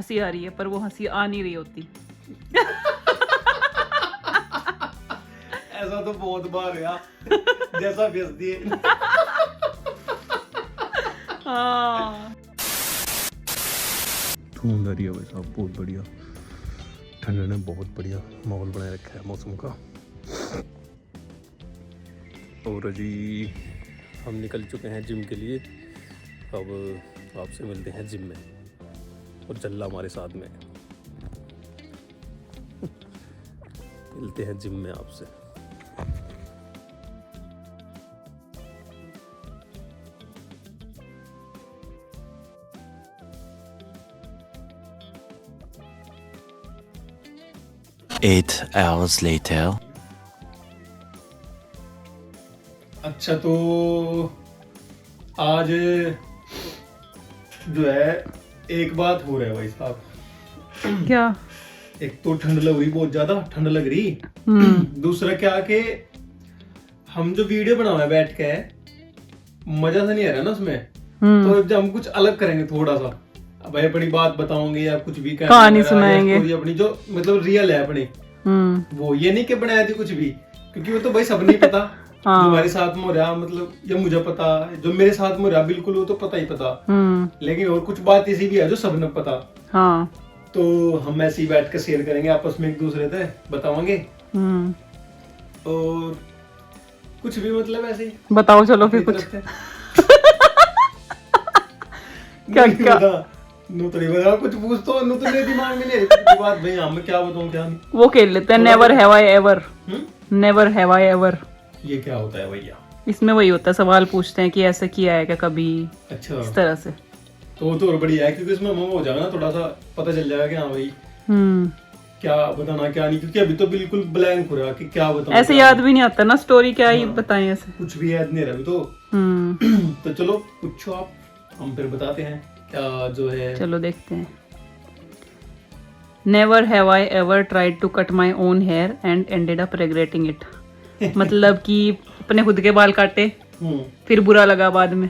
हंसी आ रही है पर वो हंसी आ नहीं रही होती। ऐसा तो बहुत बार हुआ जैसा भेज दिए। हाँ धुंध आ रही है भाई साहब, बहुत बढ़िया। ठंड ने बहुत बढ़िया माहौल बनाए रखा है मौसम का। और जी हम निकल चुके हैं जिम के लिए। अब आपसे मिलते हैं जिम में और जल्ला हमारे साथ में। मिलते हैं जिम में आपसे। Eight hours later. अच्छा तो आज जो है एक बात हो रहा है भाई साहब। क्या? एक तो ठंड लग रही, बहुत ज्यादा ठंड लग रही। दूसरा क्या कि हम जो वीडियो बना हुआ है बैठ के, मजा सा नहीं आ रहा ना उसमें। तो जब हम कुछ अलग करेंगे थोड़ा सा, भाई अपनी बात बताओगे या कुछ भी कहानी सुनाएंगे, स्टोरी अपनी जो मतलब रियल है अपनी, वो ये नहीं कि बनाया थी कुछ भी, क्योंकि वो तो भाई सब नहीं पता। जो हमारे साथ में हो रहा, मतलब ये मुझे पता, जो मेरे साथ में हो रहा बिल्कुल वो तो पता ही पता। लेकिन और कुछ बात ऐसी भी है जो सबने पता। हाँ। तो हम ऐसे ही बैठ कर शेयर करेंगे आपस में, एक दूसरे से बतावांगे। और कुछ भी मतलब ऐसे ही बताओ चलो फिर कुछ। क्या क्या नूतनी बता, कुछ पूछ तो नूतनी दिमाग में नहीं बात भाई। हम क्या बताऊं क्या नहीं, वो खेल लेते हैं never have I ever. Never have I ever ये क्या होता है भैया? इसमें वही होता है, सवाल पूछते हैं कि ऐसा किया है क्या कभी। अच्छा, इस तरह से तो और बढ़िया है, क्योंकि इसमें हो जाएगा ना, थोड़ा सा पता चल जाएगा कि हाँ भाई क्या बताना क्या नहीं, क्योंकि अभी तो बिल्कुल ब्लैंक हो रहा कि क्या बताऊं। ऐसे याद भी नहीं आता ना स्टोरी, क्या ही बताएं ऐसे, कुछ भी याद नहीं रहा अभी तो। तो चलो पूछो आप, हम फिर बताते हैं क्या जो है। चलो देखते हैं। Never have I ever tried to cut my own hair and ended up regretting it. मतलब कि अपने खुद के बाल काटे फिर बुरा लगा बाद में।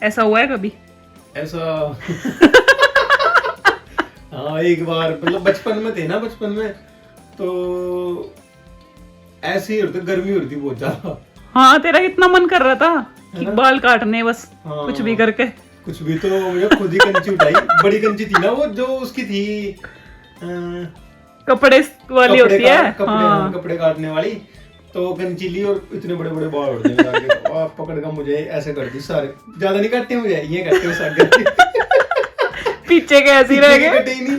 ऐसा हुआ है कभी? ऐसा हाँ एक बार, मतलब बचपन में थे ना, बचपन में तो ऐसे ही होती, गर्मी होती बहुत ज्यादा। हाँ तेरा कितना मन कर रहा था कि बाल काटने बस। हाँ, कुछ भी करके कुछ भी। तो मुझे खुद ही कंची उठाई, बड़ी कंची थी ना वो, जो उसकी थी कपड़े वाली होती है। हाँ। कपड़े काटने वाली। तो कंची ली और इतने बड़े बड़े बाल उड़ गए। पकड़ कर मुझे ऐसे कर दी, सारे ज्यादा नहीं काटे मुझे, ये काटे सारे। पीछे के ऐसे ही रह गए, कटे ही नहीं,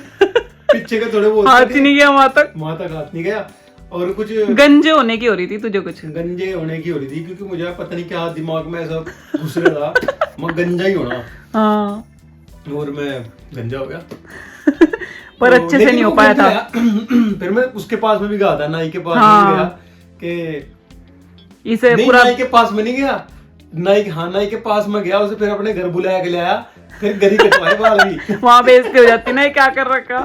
पीछे का थोड़े बहुत हाथ ही नहीं गया वहां तक हाथ नहीं गया। और कुछ गंजे होने की हो रही थी तुझे, कुछ गंजे होने की हो रही थी, क्योंकि मुझे पता नहीं क्या दिमाग में ऐसा घुस रहा था, मैं गंजा ही होना। हाँ। और मैं गंजा हो गया। पर तो अच्छे से नहीं हो पाया था। फिर मैं उसके पास में भी गया था, नाई के पास में भी गया कि इसे नहीं, पूरा नाई के पास में नहीं गया, नाई के पास में गया, उसे फिर अपने घर बुलाया के लाया, फिर गरी कटवाए बाल भी। वहां बेइज्जती हो जाती ना, क्या कर रखा।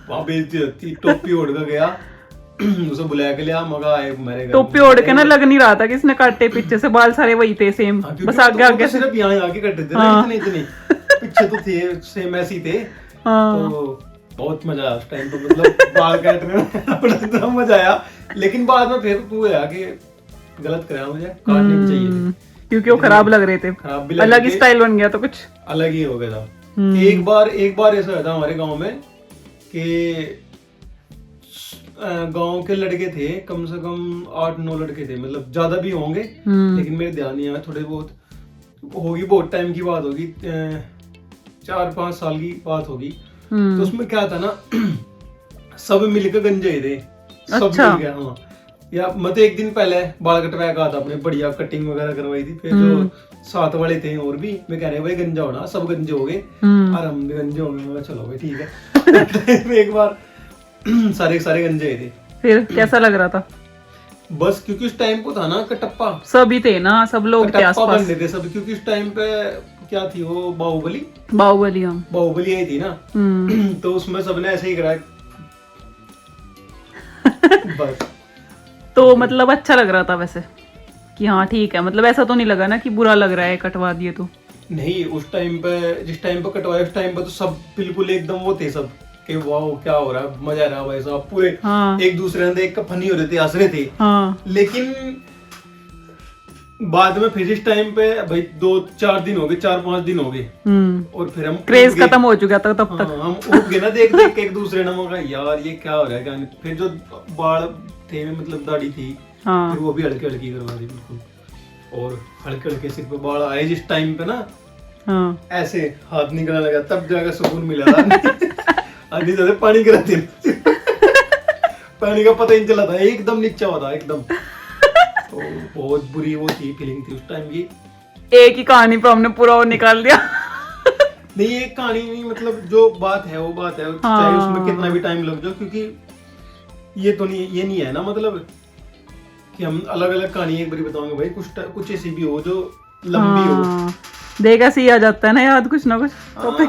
वहां बेइज्जती होती। टोपी ओढ़ कर गया, उसे बुलाया के लिया, मगा आए मेरे घर। टोपी ओढ़ के ना लग नहीं रहा था कि इसने काटे, पीछे से बाल सारे वही थे सेम। बस आगे आगे सिर्फ यहाँ आगे कट रहे थे ना, इतने पीछे तो थे सेम ऐसे ही थे। तो बहुत मजा आया उस टाइम तो, मतलब बाल काटने में इतना मजा आया। लेकिन बाद में फिर वो है कि गलत कराया, मुझे काटने भी चाहिए थे, क्योंकि वो खराब लग रहे थे। खराब भी अलग ही स्टाइल बन गया तो कुछ अलग ही हो गया था। एक बार ऐसा हुआ था हमारे गांव में कि गांव के लड़के थे, कम से कम 8-9 लड़के थे, मतलब ज्यादा भी होंगे लेकिन मेरे ध्यान नहीं आया, थोड़े बहुत होगी, बहुत टाइम की बात होगी, 4-5 साल की बात होगी। तो उसमें क्या था ना, सब मिलकर गंजे थे, सब मिल गया। हाँ, या मतलब एक दिन पहले बाल कटवाया कहा था अपने, बढ़िया कटिंग वगैरह करवाई थी। फिर जो साथ वाले थे और भी, मैं कह रहे भाई गंजा होना, सब गंजे हो गए और हम भी गंजे होंगे। चलो भाई ठीक है। एक बार सारे गंजे थे। फिर कैसा लग रहा था? बस क्योंकि उस टाइम को था ना कटप्पा, सभी थे ना, सब लोग थे आसपास बनने थे सब, क्योंकि उस टाइम पे क्या थी वो, बाहुबली हम बाहुबली आई थी ना। तो उसमें सबने ऐसे ही कराया। बस तो मतलब अच्छा लग रहा था वैसे कि हाँ ठीक है, मतलब ऐसा तो नहीं लगा ना कि बुरा लग रहा है कटवा दिए तो? नहीं, उस टाइम पे जिस टाइम पे कटवाया उस टाइम पे तो सब बिल्कुल एकदम वो थे सब कि वाह क्या हो रहा है, मजा आ रहा है भाई साहब, पूरे हाँ। एक दूसरे ने देख कर फनी हो रहे थे, हंस रहे थे। हाँ। लेकिन बाद में फिर इस टाइम पे भाई 2-4 दिन हो गए, 4-5 दिन हो गए, और फिर हम क्रेज उब गए। खत्म हो चुका था तब तक। हाँ, हम उब गए ना देख देख के एक दूसरे ने, मगा यार ये क्या हो रहा है क्या नहीं। फिर जो बाल थे मतलब दाढ़ी थी, हाँ। फिर वो भी हल्की हल्की करवा दी बिल्कुल, और हल्के हल्के सिर पे बाल आए जिस टाइम पे ना, हाँ। ऐसे हाथ निकलने लगा, तब जाकर सुकून मिला था। आधी ज्यादा पानी गिरा थे, पानी का पता ही नहीं चला था, एकदम नीचा हुआ था एकदम। तो बहुत बुरी वो थी, फीलिंग थी उस टाइम की। एक ही कहानी पर हमने पूरा वो निकाल दिया। नहीं ये कहानी नहीं, मतलब जो बात है वो बात है, चाहे उसमें कितना भी टाइम लग जाओ, क्योंकि ये तो नहीं, ये नहीं है ना मतलब कि हम अलग अलग कहानी एक बार बताओगे भाई, कुछ ऐसी भी हो जो लंबी हो। हाँ, देखा सी आ जाता है ना याद कुछ ना कुछ।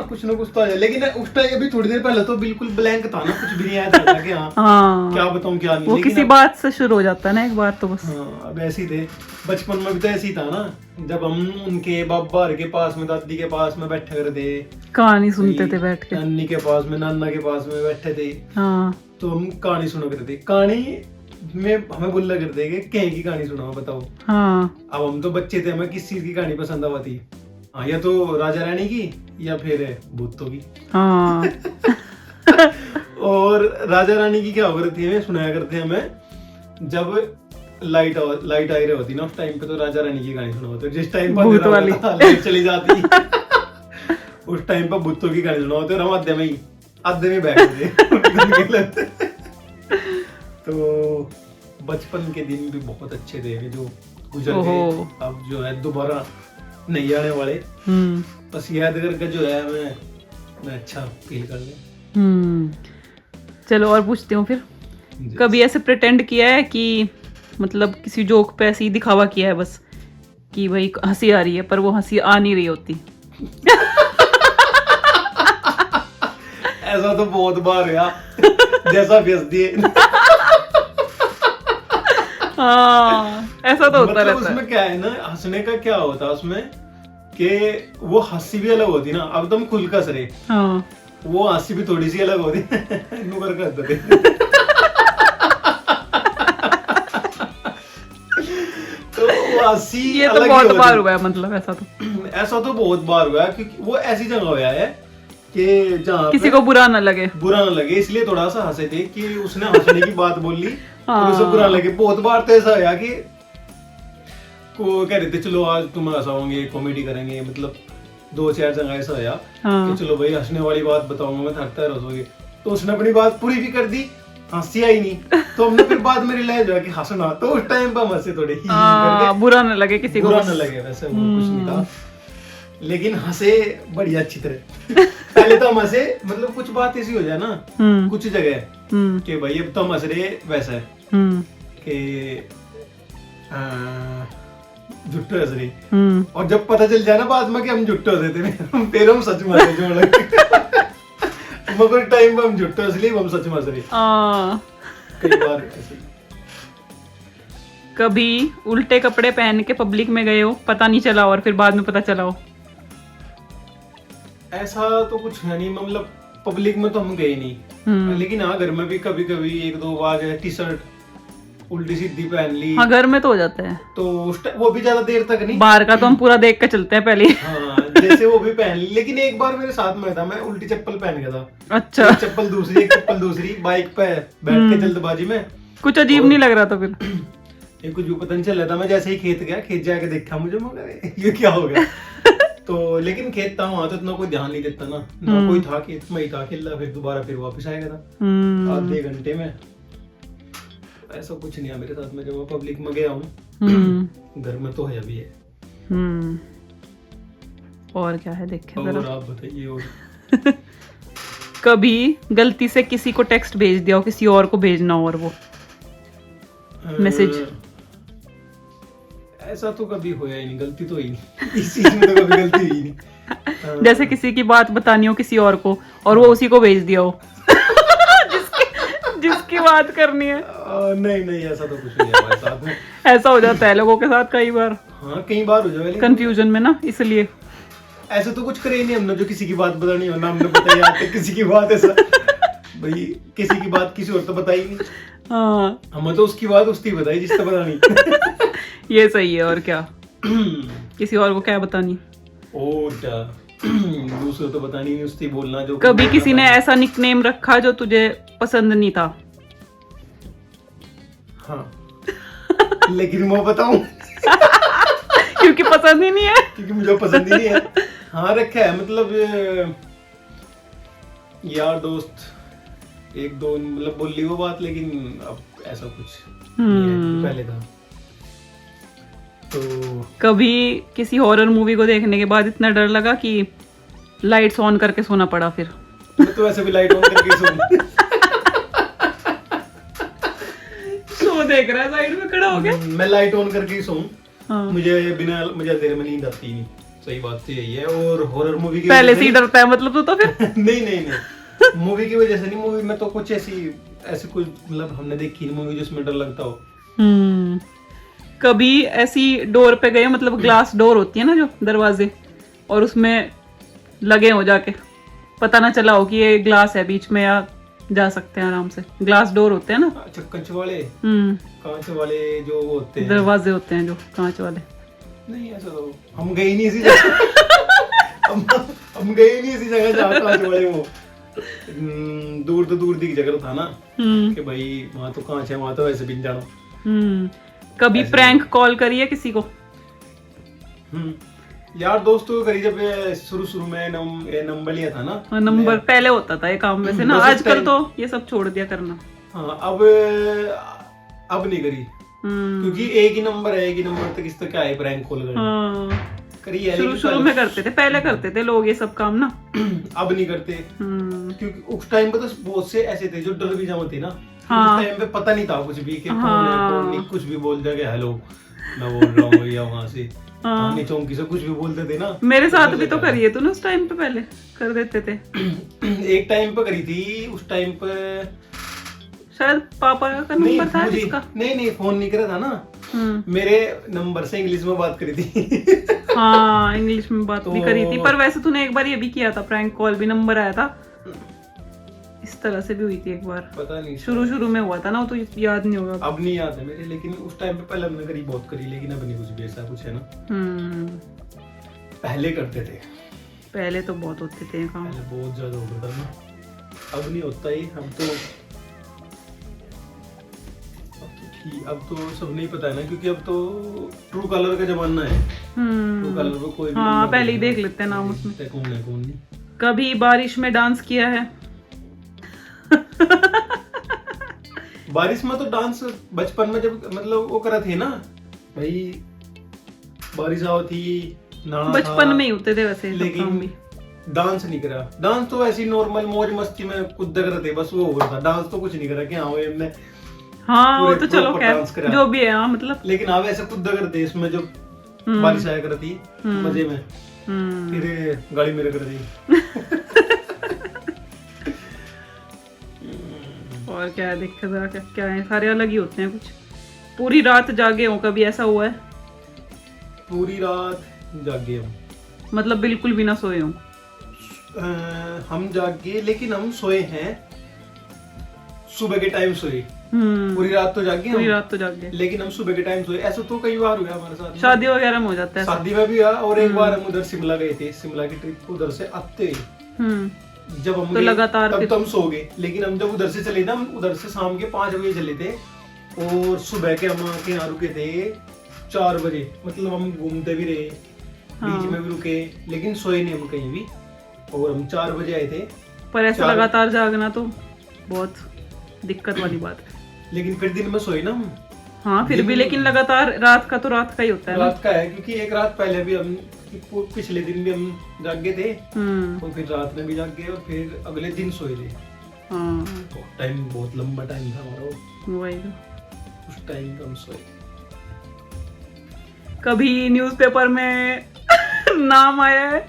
कुछ ना कुछ तो आ जाए, लेकिन उस टाइम अभी थोड़ी देर पहले तो बिल्कुल ब्लैंक था ना, कुछ भी नहीं आया था कि हाँ क्या बताऊं क्या नहीं। वो किसी बात से शुरू हो जाता है ना एक बार तो बस। हाँ, अब ऐसे ही थे, बचपन में भी तो ऐसे ही था ना, जब हम उनके बाबा के पास में, दादी के पास में बैठे करते थे, कहानी सुनते थे बैठ के, नानी के पास में, नाना के पास में बैठे थे, हाँ, तो हम कहानी सुना करते थे। कहानी में हमें बोला करते कि कहीं की कहानी सुनाओ बताओ। हाँ, अब हम तो बच्चे थे, हमें किस चीज की कहानी पसंद आती, हाँ या तो राजा रानी की या फिर भूतों की। हाँ। और राजा रानी की क्या हो करती है, सुनाया करते हैं हमें जब लाइट आ रही होती ना, उस टाइम पे तो राजा रानी की कहानी सुना होती है। जिस टाइम पर लाइट चली जाती उस टाइम पर भूतों की कहानी सुना होती है, और हम आधे में बैठ थे। तो बचपन के दिन भी बहुत अच्छे थे जो गुजर गए, अब जो है दोबारा नहीं आने वाले। बस याद करके जो है मैं अच्छा फील कर लिया। चलो और पूछती हूँ फिर, कभी ऐसे प्रिटेंड किया है कि मतलब किसी जोक पे ऐसे ही दिखावा किया है बस कि भाई हंसी आ रही है पर वो हंसी आ नहीं रही होती? ऐसा तो बहुत बार हुआ, जैसा फेस दिए। हाँ, ऐसा तो होता मतलब रहता है। उसमें क्या है ना, हंसने का क्या होता है उसमें कि वो हंसी भी अलग होती ना, अब तुम खुल कस रहे, हाँ, वो हंसी भी थोड़ी सी अलग होती। नुकर कस दे। तो वो हंसी ये तो बहुत बार हुआ है, मतलब ऐसा तो बहुत बार हुआ है, क्योंकि वो ऐसी जगह हुआ है कि जहाँ किसी को बुरा ना लगे, इसलिए थोड़ा सा हंसे थे कि उसने हंसने की बात बोल ली और उसे बुरा लगे। बहुत बार तो ऐसा हुआ कि को कह रहे थे चलो आज तुम हंसाओगे, कॉमेडी करेंगे, मतलब 2-4 जगह ऐसा हुआ कि चलो भाई हंसने वाली बात बताऊंगा मैं, थकता रहोगे। तो उसने अपनी बात पूरी भी कर दी, हंसी आई नहीं, तो हमने फिर बाद में रियलाइज हुआ कि हंसना, तो उस टाइम पर हम हंसे थोड़े ही करके, बुरा ना लगे किसी को, बुरा ना लगे। वैसे वो कुछ नहीं था, लेकिन हंसे बढ़िया अच्छी तरह। पहले तो हम हंसे, मतलब कुछ बात ऐसी हो जाए ना कुछ जगह कि भाई अब तो हम हंस रहे वैसा है कि जुट्टो हंस रही, और जब पता चल जाए ना बाद में कि हम जुट्टो हंसे थे, फिर हम सच में हंसे जो लगे। मगर टाइम पे हम जुट्टो हंस लिए, हम सच में हंस रहे कई बार ऐसे। कभी उल्टे कपड़े पहन के पब्लिक में गए हो, पता नहीं चला और फिर बाद में पता चला हो? ऐसा तो कुछ है नहीं, मतलब पब्लिक में तो हम गए नहीं, लेकिन हाँ घर में भी कभी कभी 1-2 बार टी शर्ट उल्टी सीधी पहन ली। हाँ, घर में तो हो जाता है, तो वो भी ज्यादा देर तक नहीं, बाहर का तो हम पूरा देख कर चलते हैं पहले। हाँ, जैसे वो भी पहन ली। लेकिन एक बार मेरे साथ में था, मैं उल्टी चप्पल पहन गया था। अच्छा, एक चप्पल दूसरी बाइक पे बैठ के जल्दबाजी में, कुछ अजीब नहीं लग रहा था फिर? ये कुछ पता नहीं चल रहा था। मैं जैसे ही खेत गया, खेत जाके देखा, मुझे मगर ये क्या हो गया। तो लेकिन खेत था वहां, तो इतना कोई ध्यान नहीं देता ना कोई था, खेत में ही था, खेला, फिर दोबारा फिर वापस आएगा था आधे घंटे में। ऐसा कुछ नहीं है मेरे साथ में जब मैं पब्लिक में गया हूँ। घर में तो है अभी है। और क्या है देखे और आप बताइए। और कभी गलती से किसी को टेक्स्ट भेज दिया हो, किसी और को भेजना हो, और वो मैसेज? ऐसा तो कभी होया ही नहीं, गलती तो ही नहीं। इस चीज में तो कभी गलती हुई नहीं। जैसे किसी की बात बतानी हो किसी और को और वो उसी को भेज दिया हो। जिसकी बात करनी है। नहीं ऐसा तो कुछ नहीं है हमारे साथ में। ऐसा हो जाता है लोगों के साथ कई बार। हाँ कई बार हो जाए, कंफ्यूजन में ना, इसलिए। ऐसा तो कुछ करे ही नहीं हमने जो किसी की बात बतानी हो ना, हमने बताई आज तक किसी की बात ऐसा भाई, किसी की बात किसी और तो बताई नहीं। हाँ हमें तो उसकी बात उसकी बताई जिससे बतानी। ये सही है, और क्या किसी और को क्या बतानी। और क्या दूसरे तो बतानी नहीं, उससे बोलना जो कभी किसी ने ऐसा निकनेम रखा जो तुझे पसंद नहीं था? हाँ लेकिन मैं बताऊं क्योंकि पसंद ही नहीं है। क्योंकि मुझे पसंद ही नहीं है। हाँ रखा है, मतलब यार दोस्त एक दो मतलब बोल ली वो बात, लेकिन अब ऐसा कुछ नहीं है, पहले था। तो कभी किसी हॉरर मूवी को देखने के बाद इतना डर लगा कि लाइट्स ऑन करके सोना पड़ा फिर? मैं तो वैसे भी लाइट ऑन करके सोऊं। शो देख रहा है साइड में खड़ा हो गया। मैं लाइट ऑन करके ही सोऊं। हाँ। मुझे अंधेरे में नींद आती नहीं, सही बात तो यही है। और हॉरर मूवी की पहले से ही डरता है मतलब तो फिर? नहीं मूवी की वजह से नहीं, मूवी में तो कुछ ऐसी कुछ मतलब हमने देखी नहीं मूवी जिसमें डर लगता हो। कभी ऐसी डोर पे गए, मतलब ग्लास डोर होती है ना जो दरवाजे, और उसमें लगे हो जाके, पता ना चला हो कि ये ग्लास है बीच में या जा सकते हैं आराम से? ग्लास डोर होते हैं ना, अच्छा कांच वाले जो वो होते हैं, दरवाजे होते हैं जो कांच वाले। नहीं ऐसा तो हम गए ही नहीं इसी जगह। हम गए ही नहीं इसी जगह जहाँ कांच वाले वो दूर तो दूर दिख जगह था ना कि भाई वहाँ तो कांच है, वहाँ तो वैसे भी नहीं जाना। कभी प्रैंक कॉल करी है किसी को? यार दोस्तों को करी, जब शुरू में नंबर लिया था ना। नंबर पहले होता था ये काम वैसे ना, आजकल तो ये सब छोड़ दिया करना। हाँ अब नहीं करी, क्योंकि एक ही नंबर तक इस तक क्या है प्रैंक कॉल करी है। शुरू में करते थे, पहले करते थे लोग ये सब काम ना। अब नहीं करते, क्योंकि उस टाइम पे तो बहुत से ऐसे थे जो डर भी जाते थे ना। हाँ। उस टाइम पे पता नहीं था कुछ भी कि कौन है कौन नहीं, कुछ भी बोल जाएगा हेलो मैं बोल रहा हूँ, या वहां से थाने चौंकी से कुछ भी बोलते थे ना। मेरे साथ भी तो करिए तूने उस टाइम पे, पहले कर देते थे। एक टाइम पे करी थी, उस टाइम पे शायद पापा का नंबर था इसका। नहीं फोन नहीं करा था ना, मेरे नंबर से इंग्लिश में बात करी थी। हाँ इंग्लिश में बात भी करी थी, पर वैसे तूने एक बार ये भी किया था प्रैंक कॉल भी, नंबर आया था इस तरह से भी हुई थी एक बार। पता नहीं शुरू में हुआ था ना, वो तो याद नहीं होगा। अब नहीं याद है मेरे, लेकिन उस टाइम पे पहले हमने करी, बहुत करी, लेकिन अब नहीं कुछ भी ऐसा कुछ है ना। पहले करते थे, पहले तो बहुत होते थे काम, पहले बहुत ज्यादा होता था ना। अब नहीं होता ही, अब तो सब नहीं पता है ना, क्योंकि अब तो ट्रू कलर का जमाना है। ट्रू कलर पे कोई भी हाँ पहले ही देख लेते हैं नाम उसमें। कौन है कौन नहीं। कभी बारिश में डांस किया है? बारिश में तो डांस बचपन में जब मतलब वो करा थे ना भाई, बारिश आओ थी नाना बचपन में ही होते थे वैसे, लेकिन भी डांस नहीं करा। डांस तो ऐसी नॉर्मल मौज मस्ती में कूद करते बस, वो हो था। डांस तो कुछ नहीं करा कि हाँ हमने, हाँ वो तो चलो खैर जो भी है, हाँ मतलब, लेकिन हाँ वैसे कूद करते इसमें जो बारिश आया करती मजे में, फिर गाड़ी मेरे कर दी। और क्या है, देखते जरा क्या है, सारे अलग ही होते हैं कुछ। पूरी रात जागे हो, कभी ऐसा हुआ है? पूरी रात जागे हम मतलब बिल्कुल भी ना सोए हो? हम जागे, लेकिन हम सोए हैं सुबह के टाइम सोए। पूरी रात तो जागे लेकिन हम सुबह के टाइम सोए। ऐसा तो कई बार हुआ हमारे साथ, शादी वगैरह में हो जाता है। शादी में भी हुआ, और एक बार हम उधर शिमला गए थे, शिमला की ट्रिप, उधर से आते जब हम तो लगातार तब तो हम सो गए। लेकिन हम जब उधर से चले ना, हम उधर से शाम के 5 बजे चले थे, और सुबह के हम के यहाँ रुके थे 4 बजे। मतलब हम घूमते भी रहे, बीच में भी रुके, लेकिन सोए नहीं हम कहीं भी, और हम 4 बजे आए थे। पर ऐसा लगातार जागना तो बहुत दिक्कत वाली बात है। लेकिन फिर दिन में सोए ना हम। हाँ फिर भी, लेकिन लगातार रात का तो रात का ही होता है, रात का है, क्योंकि एक रात पहले भी हम, पिछले दिन भी हम जागे थे, और फिर रात में भी जागे, और फिर अगले दिन सोए थे। तो टाइम बहुत लंबा टाइम था हमारा, वही उस टाइम हम सोए। कभी न्यूज़पेपर में नाम आया है